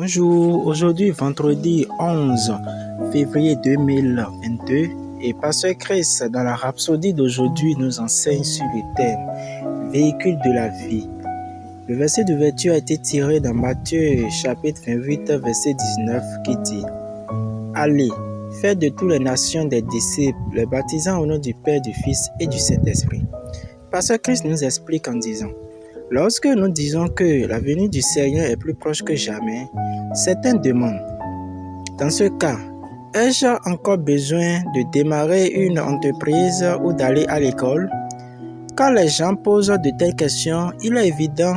Bonjour, aujourd'hui vendredi 11 février 2022 et Pasteur Chris dans la rhapsodie d'aujourd'hui nous enseigne sur le thème véhicule de la vie. Le verset d'ouverture a été tiré dans Matthieu chapitre 28 verset 19 qui dit: Allez, faites de toutes les nations des disciples, les baptisant au nom du Père, du Fils et du Saint-Esprit. Pasteur Chris nous explique en disant: lorsque nous disons que la venue du Seigneur est plus proche que jamais, certains demandent: dans ce cas, ai-je encore besoin de démarrer une entreprise ou d'aller à l'école? Quand les gens posent de telles questions, il est évident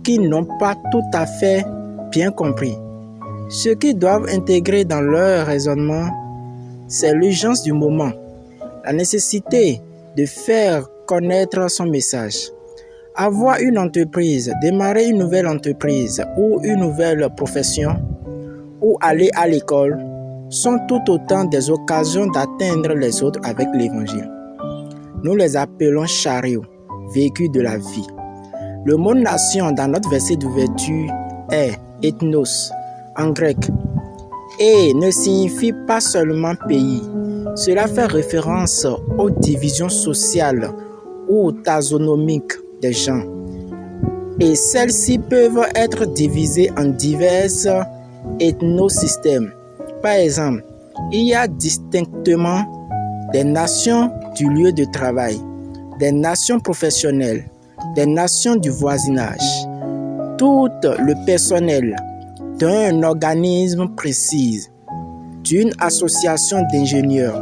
qu'ils n'ont pas tout à fait bien compris. Ce qu'ils doivent intégrer dans leur raisonnement, c'est l'urgence du moment, la nécessité de faire connaître son message. Avoir une entreprise, démarrer une nouvelle entreprise ou une nouvelle profession ou aller à l'école sont tout autant des occasions d'atteindre les autres avec l'évangile. Nous les appelons chariots, véhicules de la vie. Le mot nation dans notre verset d'ouverture est ethnos en grec et ne signifie pas seulement pays. Cela fait référence aux divisions sociales ou taxonomiques des gens. Et celles-ci peuvent être divisées en divers ethnosystèmes. Par exemple, il y a distinctement des nations du lieu de travail, des nations professionnelles, des nations du voisinage. Tout le personnel d'un organisme précis, d'une association d'ingénieurs,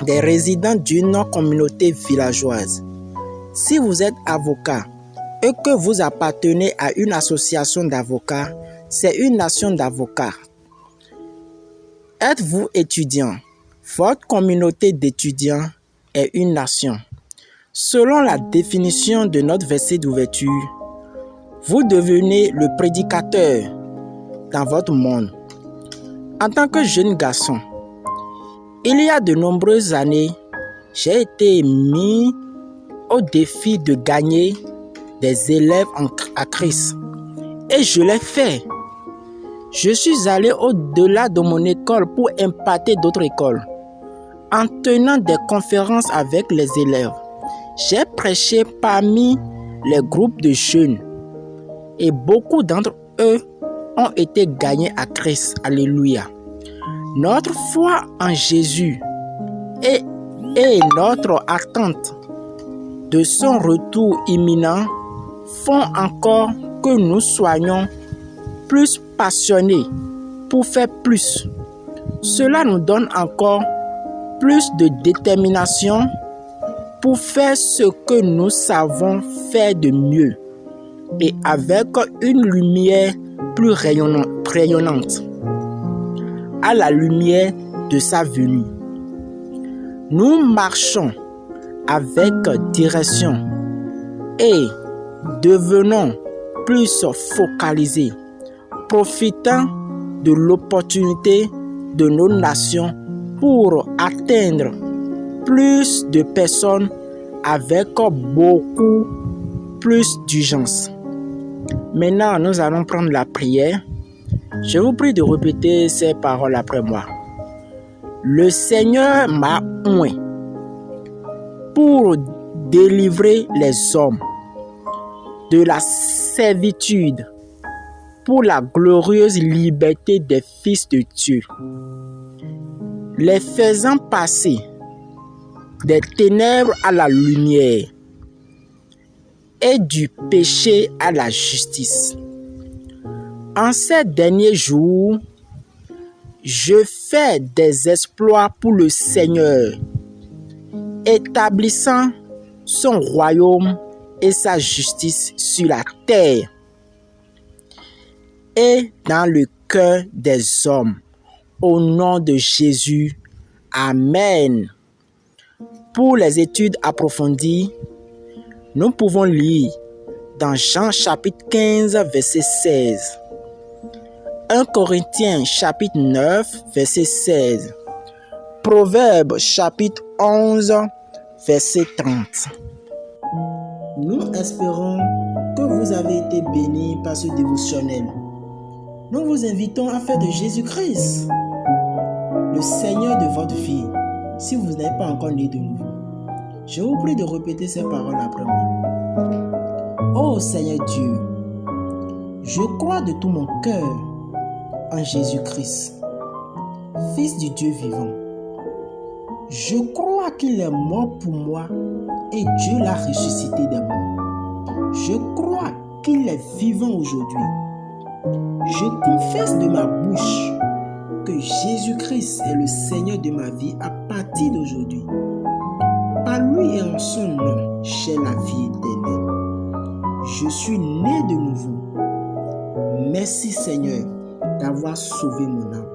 des résidents d'une communauté villageoise. Si vous êtes avocat et que vous appartenez à une association d'avocats, c'est une nation d'avocats. Êtes-vous étudiant? Votre communauté d'étudiants est une nation. Selon la définition de notre verset d'ouverture, vous devenez le prédicateur dans votre monde. En tant que jeune garçon, il y a de nombreuses années, j'ai été mis au défi de gagner des élèves à Christ. Et je l'ai fait. Je suis allé au-delà de mon école pour impacter d'autres écoles. En tenant des conférences avec les élèves, j'ai prêché parmi les groupes de jeunes. Et beaucoup d'entre eux ont été gagnés à Christ. Alléluia. Notre foi en Jésus et notre attente de son retour imminent font encore que nous soyons plus passionnés pour faire plus. Cela nous donne encore plus de détermination pour faire ce que nous savons faire de mieux et avec une lumière plus rayonnante à la lumière de sa venue. Nous marchons avec direction et devenons plus focalisés, profitant de l'opportunité de nos nations pour atteindre plus de personnes avec beaucoup plus d'urgence. Maintenant, nous allons prendre la prière. Je vous prie de répéter ces paroles après moi. Le Seigneur m'a oint pour délivrer les hommes de la servitude pour la glorieuse liberté des fils de Dieu, les faisant passer des ténèbres à la lumière et du péché à la justice. En ces derniers jours, je fais des exploits pour le Seigneur, établissant son royaume et sa justice sur la terre et dans le cœur des hommes. Au nom de Jésus, Amen. Pour les études approfondies, nous pouvons lire dans Jean chapitre 15, verset 16, 1 Corinthiens chapitre 9, verset 16, Proverbes chapitre 11, verset 30. Nous espérons que vous avez été bénis par ce dévotionnel. nous vous invitons à faire de Jésus-Christ le Seigneur de votre vie, si vous n'êtes pas encore né de nouveau. Je vous prie de répéter ces paroles après moi. Ô Seigneur Dieu, je crois de tout mon cœur en Jésus-Christ, Fils du Dieu vivant. Je crois qu'il est mort pour moi et Dieu l'a ressuscité des morts. Je crois qu'il est vivant aujourd'hui. Je confesse de ma bouche que Jésus-Christ est le Seigneur de ma vie à partir d'aujourd'hui. Par lui et en son nom, j'ai la vie éternelle. Je suis né de nouveau. Merci Seigneur d'avoir sauvé mon âme.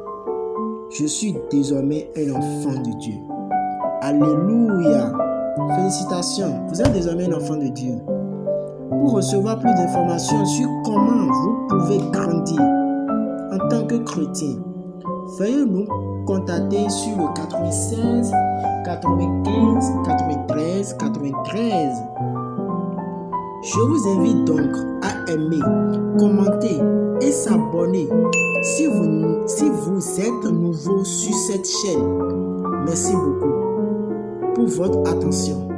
Je suis désormais un enfant de Dieu. Alléluia. Félicitations, vous êtes désormais un enfant de Dieu. Pour recevoir plus d'informations sur comment vous pouvez grandir en tant que chrétien, veuillez nous contacter sur le 96 95 93 93. Je vous invite donc à aimer, commenter et s'abonner si vous êtes nouveau sur cette chaîne. Merci beaucoup pour votre attention.